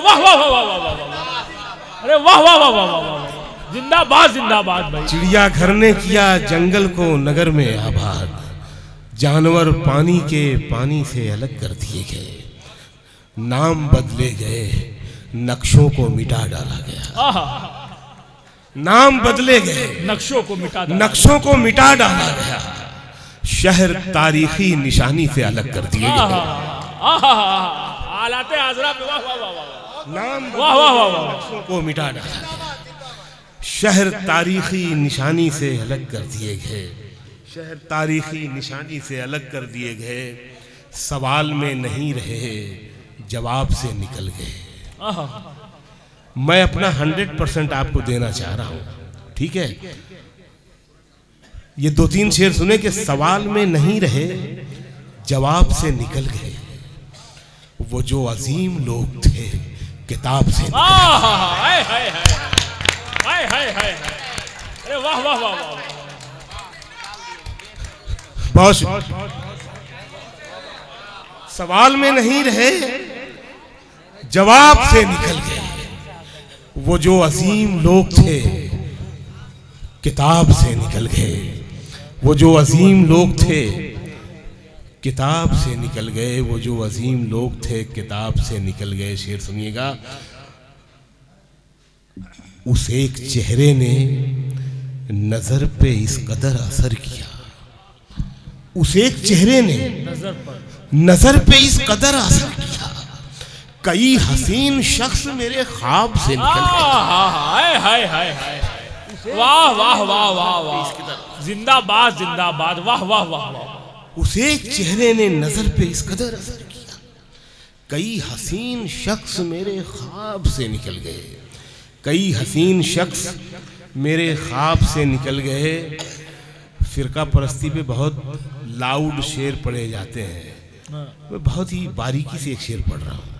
वाह वाह वाह वाह वाह वाह, अरे वाह वाह वाह वाह वाह, जिंदाबाद जिंदाबाद भाई। चिड़िया घर ने किया जंगल को नगर में आबाद, जानवर पानी के पानी से अलग कर दिए गए। नाम बदले गए, नक्शों को मिटा डाला गया। नाम बदले गए, नक्शों को मिटा नक्शों को मिटा डाला गया। शहर तारीखी निशानी से अलग कर दिए गए। हालाते आजरा पे वाह वाह वाह वाह, नाम वाह वाह वाह वाह, नक्शों को मिटा डाला गया। शहर तारीखी निशानी से अलग कर दिए गए। शहर तारीखी निशानी से अलग कर दिए गए। सवाल में नहीं रहे, जवाब से निकल गए। मैं अपना 100% आपको देना चाह रहा हूं, ठीक है। ये 2-3 शेर सुने कि सवाल में नहीं रहे, जवाब से निकल गए। वो जो अजीम लोग थे किताब से निकल गए। अरे वाह वाह वाह वाह, बहुत सवाल में नहीं रहे, जवाब से निकल गए। वो जो अजीम लोग थे किताब से निकल गए। वो जो अजीम लोग थे किताब से निकल गए। वो जो अजीम लोग थे किताब से निकल गए। शेर सुनिएगा। उस एक चेहरे ने नजर पे इस कदर असर किया। उस एक चेहरे ने नजर पे इस कदर असर किया, कई हसीन शख्स मेरे ख्वाब से निकल गए। वाह वाह वाह वाह वाह, जिंदाबाद जिंदाबाद, वाह वाह वाह वाह। उस एक चेहरे ने नजर पे इस कदर असर किया, कई हसीन शख्स मेरे ख्वाब से निकल गए। कई हसीन शख्स मेरे ख्वाब से निकल गए। फिरका परस्ती पे बहुत लाउड शेर पढ़े जाते हैं, मैं बहुत ही बारीकी से एक शेर पढ़ रहा हूं,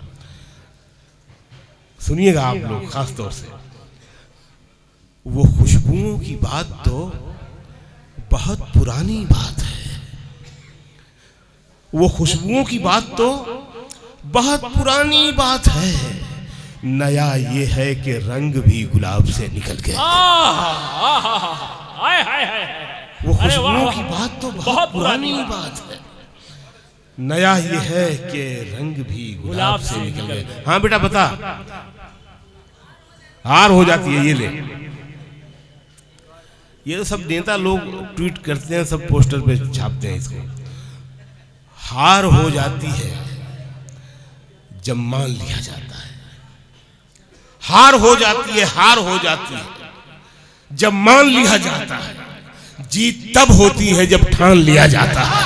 सुनिएगा आप लोग खास तौर से। वो खुशबुओं की बात तो बहुत पुरानी बात है। वो खुशबुओं की बात तो बहुत पुरानी बात है। नया ये है कि रंग भी गुलाब से निकल गया। वो खुशबुओं की बात तो बहुत पुरानी बात है। नया ये है कि रंग भी गुलाब से निकल गए। हाँ बेटा बता, हार हो जाती है। ये ले, ये तो सब नेता लोग ट्वीट करते हैं, सब पोस्टर पे छापते हैं इसको। हार हो जाती है जब मान लिया जाता है। हार हो जाती है, हार हो जाती है जब मान लिया जाता है। जीत तब होती है जब ठान लिया जाता है।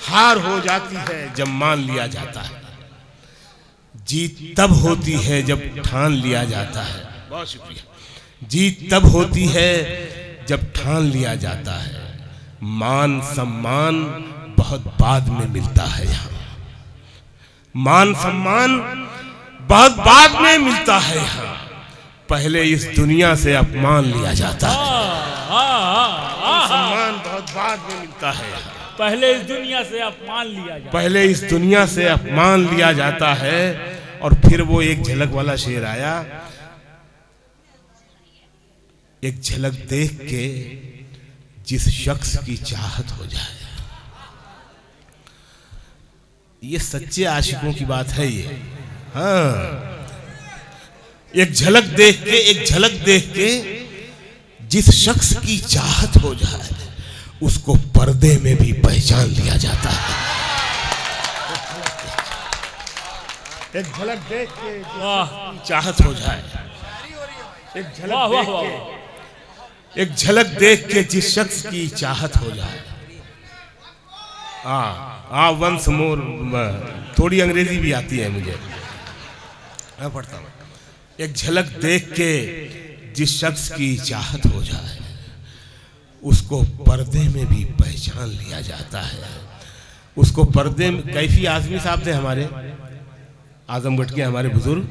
हार हो जाती है जब मान लिया जाता है। जीत तब होती है जब ठान लिया जाता है। बहुत शुक्रिया। जीत तब होती है जब ठान लिया जाता है। मान सम्मान बहुत बाद में मिलता है। यहाँ मान सम्मान बहुत बाद में मिलता है। यहाँ पहले इस दुनिया से अपमान लिया जाता है। सम्मान बहुत बाद में मिलता है। पहले इस दुनिया से अपमान लिया जाता, पहले इस दुनिया से अपमान लिया जाता है। और फिर वो एक झलक वाला शेर आया। एक झलक देख के जिस शख्स की चाहत हो जाए। ये सच्चे आशिकों की बात है ये। हाँ, एक झलक देख के जिस शख्स की चाहत हो जाए उसको पर्दे में भी पहचान लिया जाता है। एक झलक देख के चाहत हो जाए, एक झलक देख के जिस शख्स की चाहत हो जाए। वंस मोर, थोड़ी अंग्रेजी भी आती है मुझे, मैं पढ़ता हूँ। एक झलक देख के जिस शख्स की चाहत हो जाए उसको पर्दे में भी पहचान लिया जाता है। उसको पर्दे में, कैफी आजमी साहब थे हमारे आजमगढ़ के, हमारे बुजुर्ग,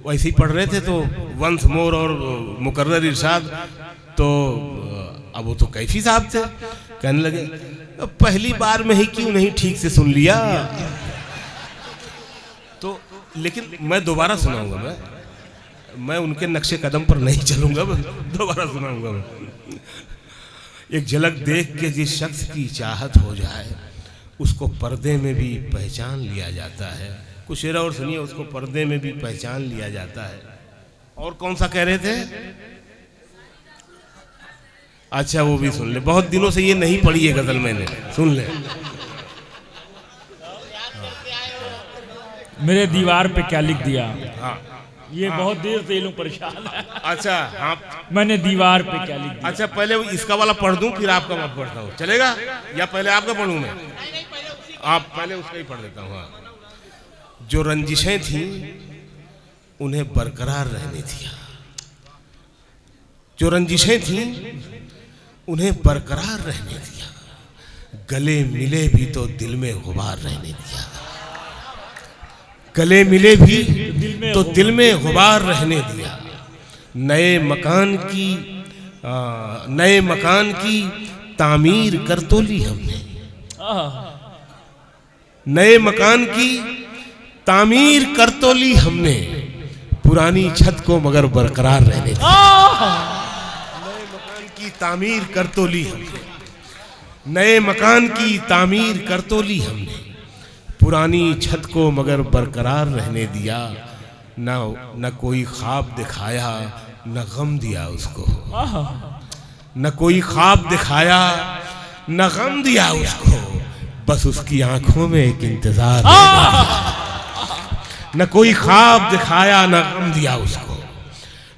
वैसे ही पढ़ रहे थे तो वंस मोर और मुकर्रर इरशाद, तो अब वो तो कैफी साहब थे, कहने लगे पहली बार में ही क्यों नहीं ठीक से सुन लिया। तो लेकिन मैं दोबारा सुनाऊंगा, मैं उनके नक्शे कदम पर नहीं चलूंगा, दोबारा सुनाऊंगा मैं। एक झलक देख के जिस शख्स की चाहत हो जाए उसको पर्दे में भी पहचान लिया जाता है। कुछ शेर और सुनिए, उसको पर्दे में भी पहचान लिया जाता है। और कौन सा कह रहे थे? अच्छा वो भी सुन ले, बहुत दिनों से ये नहीं पढ़ी है गजल, मैंने सुन ले। मेरे दीवार पे क्या लिख दिया? हाँ, ये बहुत देर से लोग परेशान है। अच्छा हाँ, मैंने दीवार पे क्या लिख दिया? अच्छा पहले इसका वाला पढ़ दूं फिर आपका मैं पढ़ता हूँ, चलेगा? या पहले आपका पढ़ूं मैं? आप पहले उसका ही पढ़ देता हूँ। हाँ, जो रंजिशें थी उन्हें बरकरार रहने दिया, जो रंजिशें थी उन्हें बरकरार रहने दिया, गले मिले भी तो दिल में गुबार रहने दिया, गले मिले भी तो दिल में गुबार रहने दिया। नए मकान की तामीर कर तो ली हमने, नए मकान की तामीर कर तो ली हमने, पुरानी छत को मगर बरकरार रहने दी। नए मकान की तामीर कर तो ली हमने, नए मकान की तामीर कर तो ली हमने, पुरानी छत को मगर बरकरार रहने दिया। न कोई ख्वाब दिखाया न गम दिया उसको, न कोई ख्वाब दिखाया न गम दिया उसको, बस उसकी आंखों में एक इंतजार। न कोई ख्वाब दिखाया न गम दिया उसको,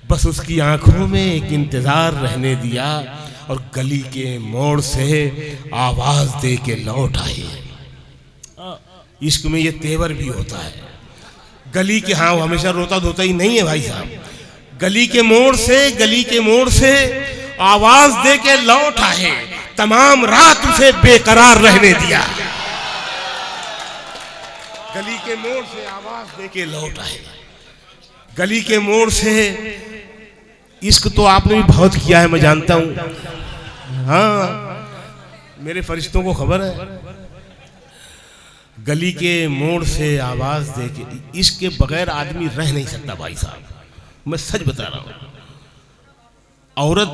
बस उसकी आंखों में एक इंतजार रहने दिया। और गली के मोड़ से आवाज दे के लौट आए। इश्क में ये तेवर भी होता है, गली के, हाँ हमेशा रोता धोता ही नहीं है भाई साहब, गली के मोड़ से आवाज दे के लौट आए, तमाम रात उसे बेकरार रहने दिया। गली के मोड़ से आवाज दे के लौट आए, गली के मोड़ से। इश्क तो आपने भी बहुत किया है, मैं जानता हूं, हाँ मेरे फरिश्तों को खबर है। गली के मोड़ से आवाज दे के, इश्क के बगैर आदमी रह नहीं सकता भाई साहब, मैं सच बता रहा हूं। औरत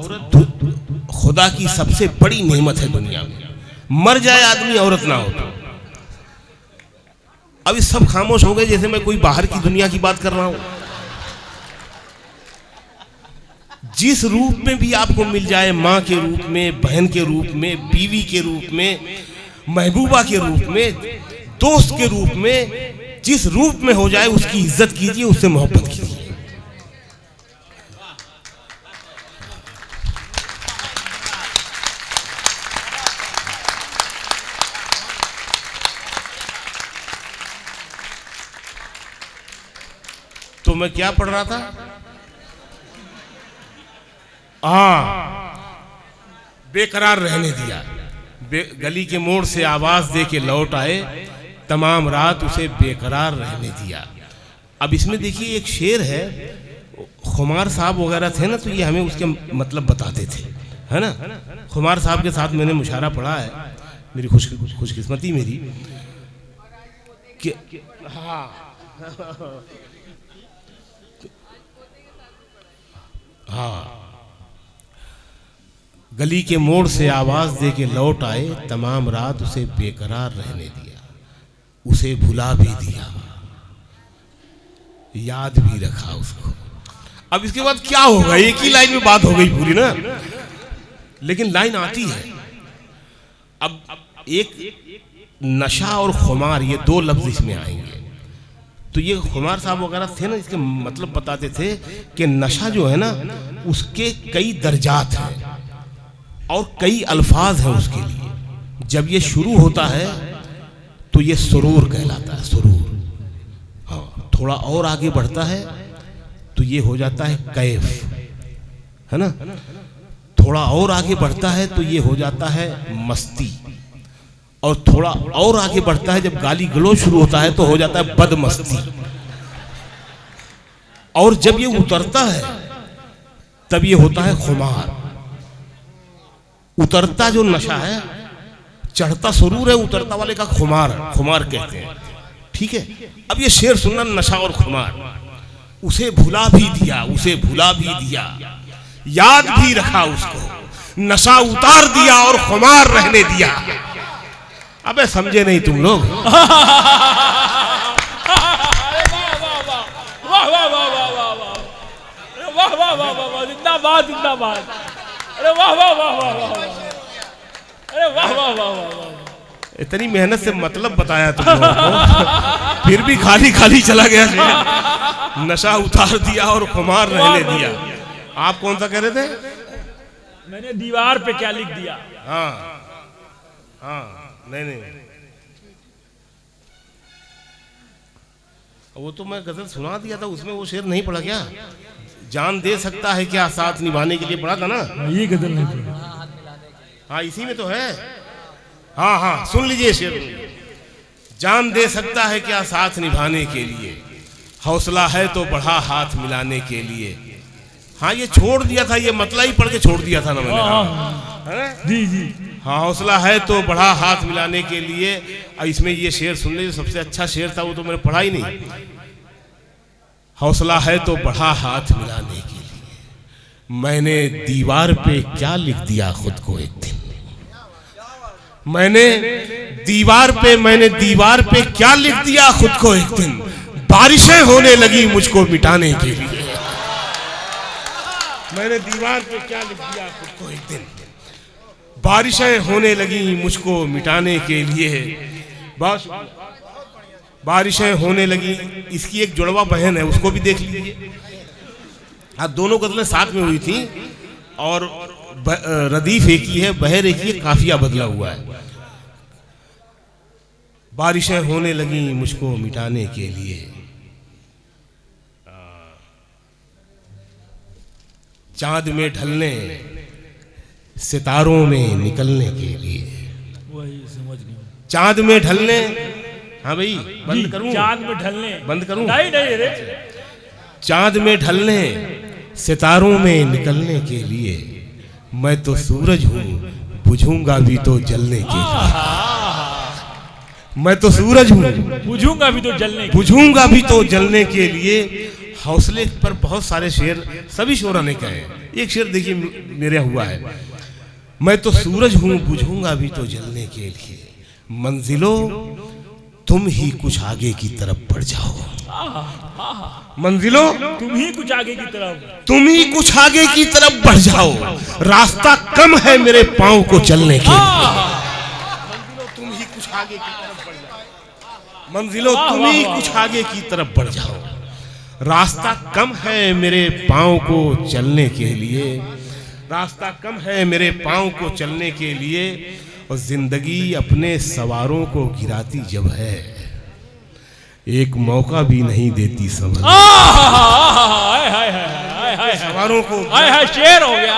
खुदा की सबसे बड़ी नेमत है दुनिया में, मर जाए आदमी औरत ना हो तो। अभी सब खामोश हो गए जैसे मैं कोई बाहर की दुनिया की बात कर रहा हूं। जिस रूप में भी आपको मिल जाए, मां के रूप में, बहन के रूप में, बीवी के रूप में, महबूबा के रूप में, दोस्त के रूप में, जिस रूप में हो जाए उसकी इज्जत कीजिए, उससे मोहब्बत कीजिए। तो मैं क्या पढ़ रहा था? बेकरार रहने दिया, गली के मोड़ से आवाज दे के लौट आए, तमाम रात उसे बेकरार रहने दिया। अब इसमें देखिए एक शेर है, खुमार साहब वगैरह थे ना, तो ये हमें उसके मतलब बताते थे, है ना। खुमार साहब के साथ मैंने मुशायरा पढ़ा है, मेरी खुशकिस्मती मेरी कि हाँ, गली के मोड़ से आवाज दे के लौट आए, तमाम रात उसे बेकरार रहने दिया, उसे भुला भी दिया, याद भी रखा उसको। अब इसके बाद क्या होगा, एक ही लाइन में बात हो गई पूरी ना, लेकिन लाइन आती है। अब एक नशा और खुमार, ये दो लफ्ज इसमें आएंगे। तो ये खुमार साहब वगैरह थे ना, इसके मतलब बताते थे कि नशा जो है ना उसके कई दर्जात हैं और कई अल्फाज हैं उसके लिए। जब ये शुरू होता है तो ये सुरूर कहलाता है, सुरूर। हाँ, थोड़ा और आगे बढ़ता है तो ये हो जाता है कैफ, है ना। थोड़ा और आगे बढ़ता है तो ये हो जाता है मस्ती, और थोड़ा और आगे बढ़ता है जब गाली गलौज शुरू होता है तो हो जाता है बदमस्ती, और जब ये उतरता है तब ये होता है खुमार। उतरता जो नशा है, चढ़ता सुरूर है, उतरता वाले का खुमार, खुमार कहते हैं। ठीक है, अब ये शेर सुनना, नशा और खुमार। उसे भुला भी दिया, उसे भुला भी दिया, याद भी रखा उसको, नशा उतार दिया और खुमार रहने दिया। अबे समझे नहीं तुम लोग। जिंदाबाद जिंदाबाद, अरे वाह वाह वाह वाह वाह, अरे वाह वाह वाह वाह। इतनी मेहनत से मतलब बताया तुम लोगों को, फिर भी खाली खाली चला गया। नशा उतार दिया और खुमार रहने दिया। आप कौन सा कह रहे थे? मैंने दीवार पे क्या लिख दिया? हाँ हाँ, नहीं नहीं, वो तो मैं गजल सुना दिया था, उसमें वो शेर नहीं पढ़ा क्या? जान दे सकता है क्या साथ निभाने के लिए, पढ़ा था ना? ये गजल नहीं पढ़ा। हाँ, इसी में तो है। हाँ हाँ, सुन लीजिए शेर। जान दे सकता है क्या साथ निभाने के लिए, हौसला है तो बढ़ा हाथ मिलाने के लिए। हाँ, ये छोड़ दिया था, ये मतला ही पढ़ के छोड़ दिया था ना मैंने। जी जी, हाँ, हौसला है तो बढ़ा हाथ मिलाने के लिए। और इसमें ये शेर सुन लीजिए, सबसे अच्छा शेर था, वो तो मैंने पढ़ा ही नहीं। हौसला है तो बढ़ा हाथ मिलाने के लिए, मैंने दीवार पे क्या लिख दिया खुद को एक दिन। मैंने दीवार पे क्या लिख दिया खुद को एक दिन, बारिशें होने लगी मुझको मिटाने के लिए। मैंने दीवार पे क्या लिख दिया खुद को एक दिन, बारिशें होने लगी मुझको मिटाने के लिए। बस बारिशें होने लगी। इसकी एक जुड़वा बहन है, उसको भी देख लीजिए। अब दोनों गजलें साथ में हुई थी और रदीफ एक ही है, बहर एक ही है, काफिया बदला हुआ है। बारिशें होने लगी मुझको मिटाने के लिए, चांद में ढलने सितारों में निकलने के लिए। वही समझ गया, चांद में ढलने। हाँ भाई, बंद करूं? चांद में ढलने, बंद करूं? नहीं नहीं रे। चांद में ढलने सितारों में निकलने के लिए, मैं तो सूरज हूँ बुझूंगा भी तो जलने के लिए। मैं तो सूरज हूँ बुझूंगा भी तो जलने, बुझूंगा भी तो जलने के लिए। हौसले पर बहुत सारे शेर सभी शोरा ने कहे। एक शेर देखिए मेरे हुआ है, मैं तो सूरज हूँ बुझूंगा भी तो जलने के लिए, मंजिलों तुम ही कुछ आगे की तरफ बढ़ जाओ। मंजिलों तुम ही कुछ आगे की तरफ, तुम ही कुछ आगे की तरफ बढ़ जाओ, रास्ता कम है मेरे पांव को चलने के लिए। तुम ही कुछ आगे की तरफ बढ़ जाओ, मंजिलों तुम ही कुछ आगे की तरफ बढ़ जाओ, रास्ता कम है मेरे पांव को चलने के लिए, रास्ता कम है मेरे पांव को चलने के लिए। और जिंदगी अपने सवारों को गिराती जब है, एक मौका भी नहीं देती समझ। सवारों को शेर हो गया,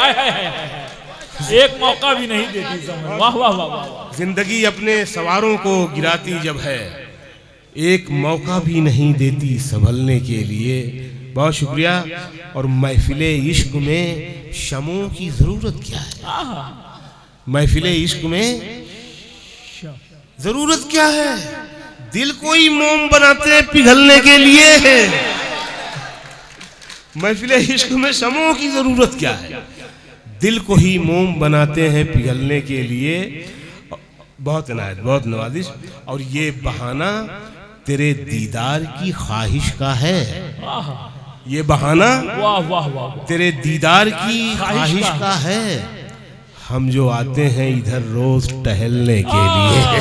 एक मौका भी नहीं देती समझ। वाह वाह वाह वाह। जिंदगी अपने सवारों को गिराती जब है, एक मौका भी नहीं देती संभलने के लिए। बहुत शुक्रिया। और महफिले इश्क में शमों की जरूरत क्या है? महफिले इश्क में जरूरत क्या है? दिल को ही मोम बनाते पिघलने के लिए है। महफिले इश्क में शमों की जरूरत क्या है? दिल को ही मोम बनाते हैं पिघलने के लिए। बहुत इनायत, बहुत नवाजिश। और ये बहाना तेरे दीदार की ख्वाहिश का है, ये बहाना वाह वाह वाह, तेरे दीदार की ख्वाहिश का है, हम जो आते हैं इधर रोज टहलने के लिए।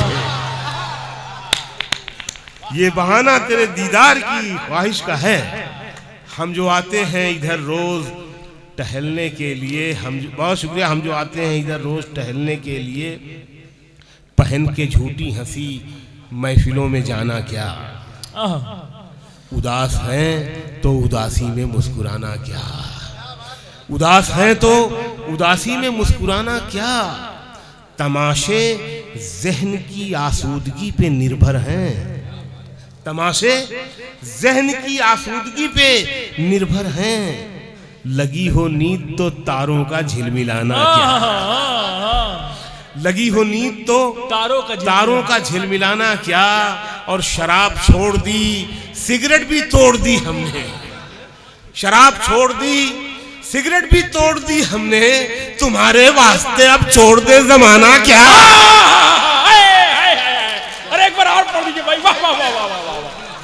ये बहाना तेरे दीदार की ख्वाहिश का है, हम जो आते हैं इधर रोज टहलने के लिए। बहुत शुक्रिया। हम जो आते हैं इधर रोज टहलने के लिए, पहन के झूठी हंसी महफिलों में जाना क्या। उदास हैं तो उदासी में मुस्कुराना क्या, उदास हैं तो उदासी में मुस्कुराना क्या। तमाशे ज़हन की आसूदगी पे निर्भर हैं, तमाशे ज़हन की आसूदगी पे निर्भर हैं। लगी हो नींद तो तारों का झिलमिलाना क्या, लगी हो नींद तो तारों का झिलमिलाना क्या। और शराब छोड़ दी, सिगरेट भी तोड़ दी हमने, शराब छोड़ दी, सिगरेट भी तोड़ दी हमने। तुम्हारे वास्ते अब छोड़ दे जमाना क्या। अरे एक बार और पढ़ दीजिए भाई। वाह वाह वाह वाह वाह,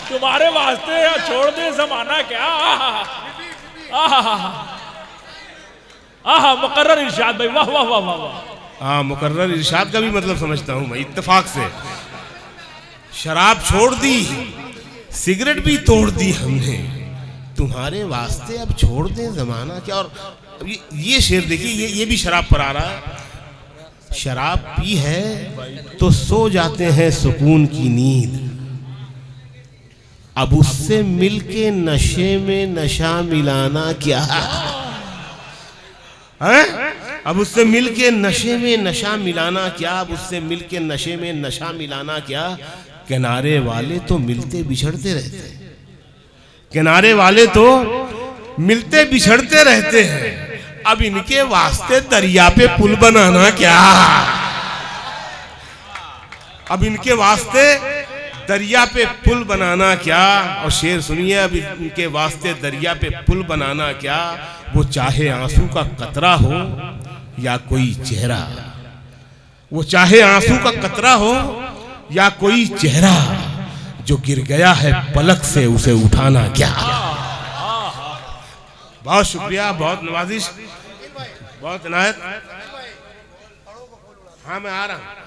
तुम्हारे वास्ते छोड़ दे जमाना क्या। आहा मुकर्रर इरशाद भाई, वाह वाह वाह वाह वाह। हाँ, मुकर्रर इरशाद का भी मतलब समझता हूँ मैं इत्तेफाक से। शराब छोड़ दी, सिगरेट भी तोड़ दी हमने, तुम्हारे वास्ते अब छोड़ दे जमाना क्या। और ये शेर देखिए, ये भी शराब पर आ रहा है। शराब पी है तो सो जाते हैं सुकून की नींद, अब उससे मिलके नशे में नशा मिलाना क्या है। अब उससे मिलके नशे में नशा मिलाना क्या, अब उससे मिलके नशे में नशा मिलाना क्या। किनारे वाले तो मिलते बिछड़ते रहते हैं, किनारे वाले तो मिलते बिछड़ते रहते हैं, अब इनके वास्ते दरिया पे पुल बनाना क्या। अब इनके वास्ते दरिया पे पुल बनाना क्या। और शेर सुनिए, अब इनके वास्ते दरिया पे पुल बनाना क्या। वो चाहे आंसू का कतरा हो या कोई चेहरा, वो चाहे आंसू का कतरा हो या कोई चेहरा, जो गिर गया है पलक से उसे उठाना क्या। बहुत शुक्रिया, बहुत नवाजिश, बहुत इनायत। हाँ मैं आ रहा हूं।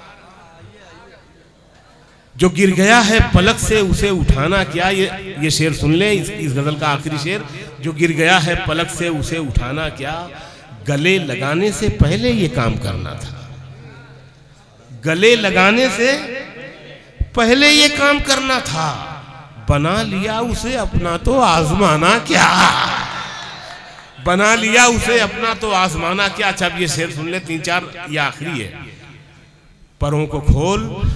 जो गिर गया है पलक से उसे उठाना क्या। ये शेर सुन ले, इस गजल का आखिरी शेर। जो गिर गया है पलक से उसे उठाना क्या। गले लगाने से पहले ये काम करना था, गले लगाने से पहले ये काम करना था। बना लिया उसे अपना तो आजमाना क्या, बना लिया उसे अपना तो आजमाना क्या। अच्छा अब ये शेर सुन ले, 3-4, ये आखिरी है। परों को खोल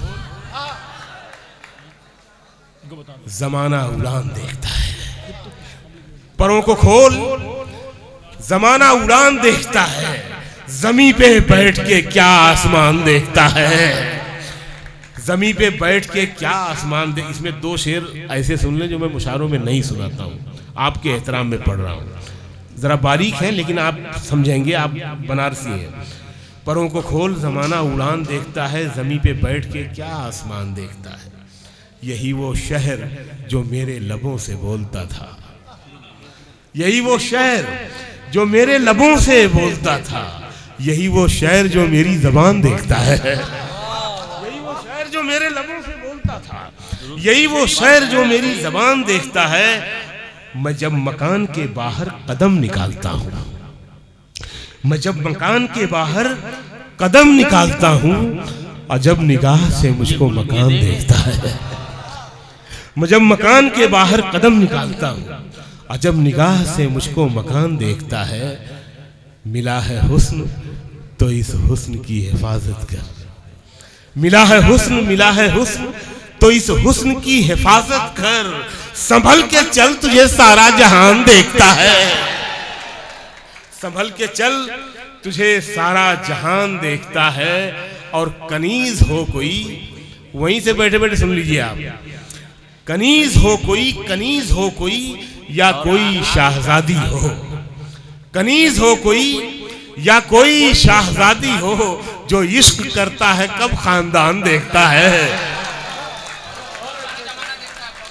जमाना उड़ान देखता है, परों को खोल जमाना उड़ान देखता है, जमी पे बैठ के क्या आसमान देखता है, जमी पे बैठ के क्या आसमान देख। इसमें 2 शेर ऐसे सुन ले जो मैं मुशारों में नहीं सुनाता हूँ, आपके एहतराम में पढ़ रहा हूँ। जरा बारीक है लेकिन आप समझेंगे, आप बनारसी हैं। परों को खोल जमाना उड़ान देखता है, जमी पे बैठ के क्या आसमान देखता है। यही वो शहर जो मेरे लबों से बोलता था, यही वो शहर जो मेरे लबों से बोलता था, यही वो शहर जो मेरी ज़बान देखता है। यही वो शहर जो मेरे लबों से बोलता था, यही वो शहर जो मेरी ज़बान देखता है। मैं जब मकान के बाहर कदम निकालता हूँ, मैं जब मकान के बाहर कदम निकालता हूँ, अजब निगाह से मुझको मकान देखता है। मैं जब मकान के बाहर कदम निकालता हूँ, अजब निगाह से मुझको मकान देखता है। मिला है हुस्न तो इस हुस्न की हिफाजत कर, मिला है हुस्न, मिला है हुस्न तो इस हुस्न की हिफाजत कर। संभल के चल तुझे सारा जहान देखता है, संभल के चल तुझे सारा जहान देखता है। और कनीज हो कोई, वहीं से बैठे बैठे सुन लीजिए आप। कनीज हो कोई, कनीज हो कोई या कोई शाहजादी हो, कनीज हो कोई या कोई शाहजादी हो, जो इश्क करता है कब खानदान देखता है।